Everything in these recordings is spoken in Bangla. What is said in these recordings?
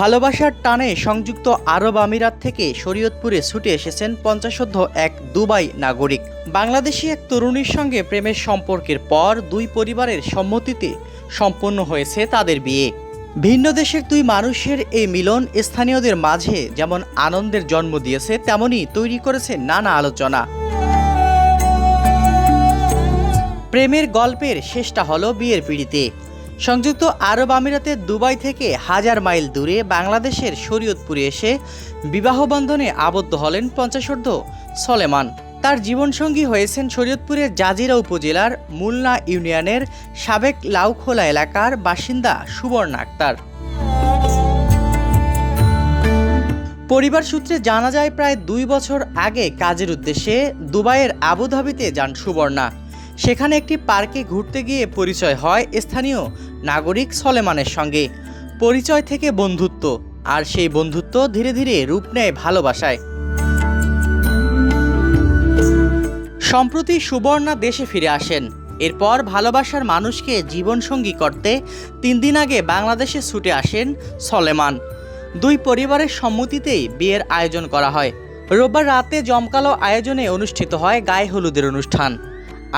ভালোবাসার টানে সংযুক্ত আরব আমিরাত থেকে শরীয়তপুরে ছুটে এসেছেন ৫০ এক দুবাই নাগরিক। বাংলাদেশি এক তরুণীর সঙ্গে প্রেমের সম্পর্কের পর দুই পরিবারের সম্মতিতে সম্পন্ন হয়েছে তাদের বিয়ে। ভিন্ন দেশের দুই মানুষের এই মিলন স্থানীয়দের মাঝে যেমন আনন্দের জন্ম দিয়েছে, তেমনই তৈরি করেছে নানা আলোচনা। প্রেমের গল্পের শেষটা হলো বিয়ের পিঁড়িতে। সংযুক্ত আরব আমিরাতের দুবাই থেকে হাজার মাইল দূরে বাংলাদেশের শরীয়তপুরে এসে বিবাহবন্ধনে আবদ্ধ হলেন ৫০ সলেমান। তার জীবনসঙ্গী হয়েছেন শরীয়তপুরের জাজিরা উপজেলার মুলনা ইউনিয়নের সাবেক লাউখোলা এলাকার বাসিন্দা সুবর্ণা আক্তার। পরিবার সূত্রে জানা যায়, প্রায় ২ বছর আগে কাজের উদ্দেশ্যে দুবাইয়ের আবুধাবিতে যান সুবর্ণা। সেখানে একটি পার্কে ঘুরতে গিয়ে পরিচয় হয় স্থানীয় নাগরিক সলেমানের সঙ্গে। পরিচয় থেকে বন্ধুত্ব, আর সেই বন্ধুত্ব ধীরে ধীরে রূপ নেয় ভালোবাসায়। সম্প্রতি সুবর্ণা দেশে ফিরে আসেন। এরপর ভালোবাসার মানুষকে জীবনসঙ্গী করতে ৩ দিন আগে বাংলাদেশে ছুটে আসেন সলেমান। দুই পরিবারের সম্মতিতেই বিয়ের আয়োজন করা হয়। রোববার রাতে জমকালো আয়োজনে অনুষ্ঠিত হয় গায়ে হলুদের অনুষ্ঠান,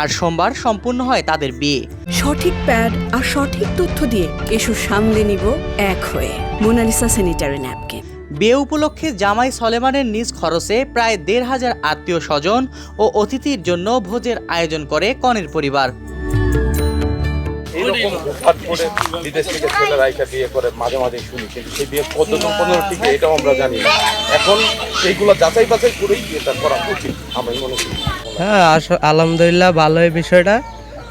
আর সোমবার সম্পূর্ণ হয় তাদের বিয়ে। সঠিক প্যাড আর সঠিক তথ্য দিয়ে কেশু সামলে নিব এক হয়ে। Monalisa sanitary napkin. বিয়ে উপলক্ষে জামাই সলেমানের নিজ খরচে প্রায় ১৫০০ আত্মীয় স্বজন ও অতিথির জন্য ভোজের আয়োজন করে কনের পরিবার। এরকম বিদেশ থেকে ছেলেরা বিয়ে করে মাঝে মাঝে শুনি, কিন্তু সেই বিয়ে কতজন ঠিক এটাও আমরা জানি না। এখন সেইগুলো যাচাই বাছাই করেই বিয়েটা করা উচিত আমি মনে করি। হ্যাঁ, আলহামদুলিল্লাহ ভালোই বিষয়টা,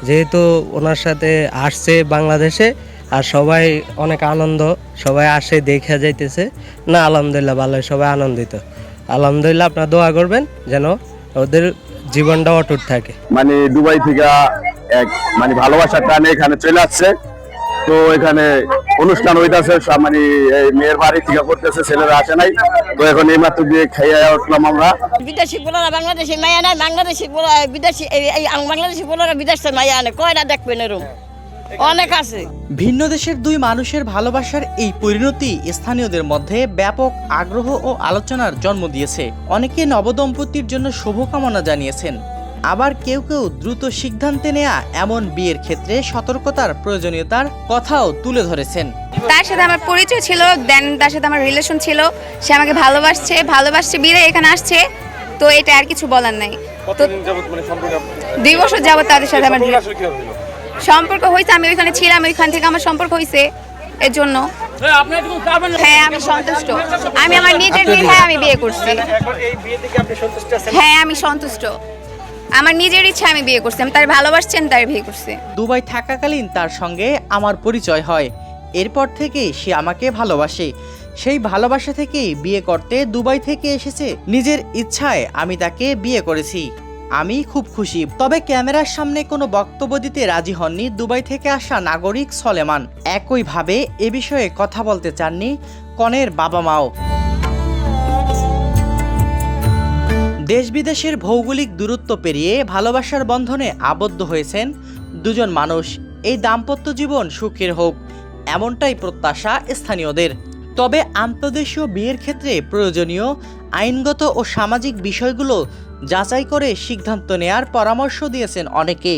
যেহেতু ওনার সাথে আসছে বাংলাদেশে, আর সবাই অনেক আনন্দ, সবাই আসে দেখে যাইতেছে। না, আলহামদুলিল্লাহ ভালোই, সবাই আনন্দিত। আলহামদুলিল্লাহ, আপনারা দোয়া করবেন যেন ওদের জীবনটা অটুট থাকে। মানে দুবাই থেকে এক ভালোবাসার টানে এখানে চলে আসছে, তো এখানে অনুষ্ঠান হইতেছে, মানে মেয়ের বাড়ি থেকে করতেছে, ছেলেরা আসে নাই, তো এখন এই মাত্র দিয়ে খাইয়া উঠলাম আমরা। বিদেশি বলারা বাংলাদেশি মায়া নাই, বাংলাদেশি বিদেশি বাংলাদেশি বলারা বিদেশের মায়া আনে, কয়টা দেখবেন এরকম অনেক আছে। ভিন্ন দেশের দুই মানুষের ভালোবাসার এই পরিণতি স্থানীয়দের মধ্যে ব্যাপক আগ্রহ ও আলোচনার জন্ম দিয়েছে। অনেকে নবদম্পতির জন্য শুভকামনা জানিয়েছেন, আবার কেউ কেউ দ্রুত সিদ্ধান্তে নেয়া এমন বিয়ের ক্ষেত্রে সতর্কতার প্রয়োজনীয়তার কথাও তুলে ধরেছেন। তার সাথে আমার পরিচয় ছিল, দেন তার সাথে আমার রিলেশন ছিল, সে আমাকে ভালোবাসছে বিয়ে এখানে আসছে, তো এটা আর কিছু বলার নাই। তো 2 বছর যাবত তাদের সাথে আমার সম্পর্ক হয়েছে, আমি ওইখানে ছিলাম, ওইখান থেকে আমার সম্পর্ক হয়েছে। এর জন্য হ্যাঁ, আমি সন্তুষ্ট। আমি আমার নিজের মেয়ে, আমি বিয়ে করছি। হ্যাঁ, আমি সন্তুষ্ট। আমার নিজের ইচ্ছা আমি বিয়ে করছি, আমি তার ভালোবাসছেন, তার বিয়ে করছি। দুবাই থাকাকালীন তার সঙ্গে আমার পরিচয় হয়, এরপর থেকে সে আমাকে ভালোবাসে। সেই ভালোবাসা থেকেই বিয়ে করতে দুবাই থেকে এসেছে। নিজের ইচ্ছায় আমি তাকে বিয়ে করেছি, আমি খুব খুশি। তবে ক্যামেরার সামনে কোনো বক্তব্য দিতে রাজি হননি দুবাই থেকে আসা নাগরিক সলেমান। একইভাবে এ বিষয়ে কথা বলতে চাননি কনের বাবা মাও। দেশ বিদেশের ভৌগোলিক দূরত্ব পেরিয়ে ভালোবাসার বন্ধনে আবদ্ধ হয়েছেন দুজন মানুষ। এই দাম্পত্য জীবন সুখের হোক, এমনটাই প্রত্যাশা স্থানীয়দের। তবে আন্তঃদেশীয় বিয়ের ক্ষেত্রে প্রয়োজনীয় আইনগত ও সামাজিক বিষয়গুলো যাচাই করে সিদ্ধান্ত নেয়ার পরামর্শ দিয়েছেন অনেকে।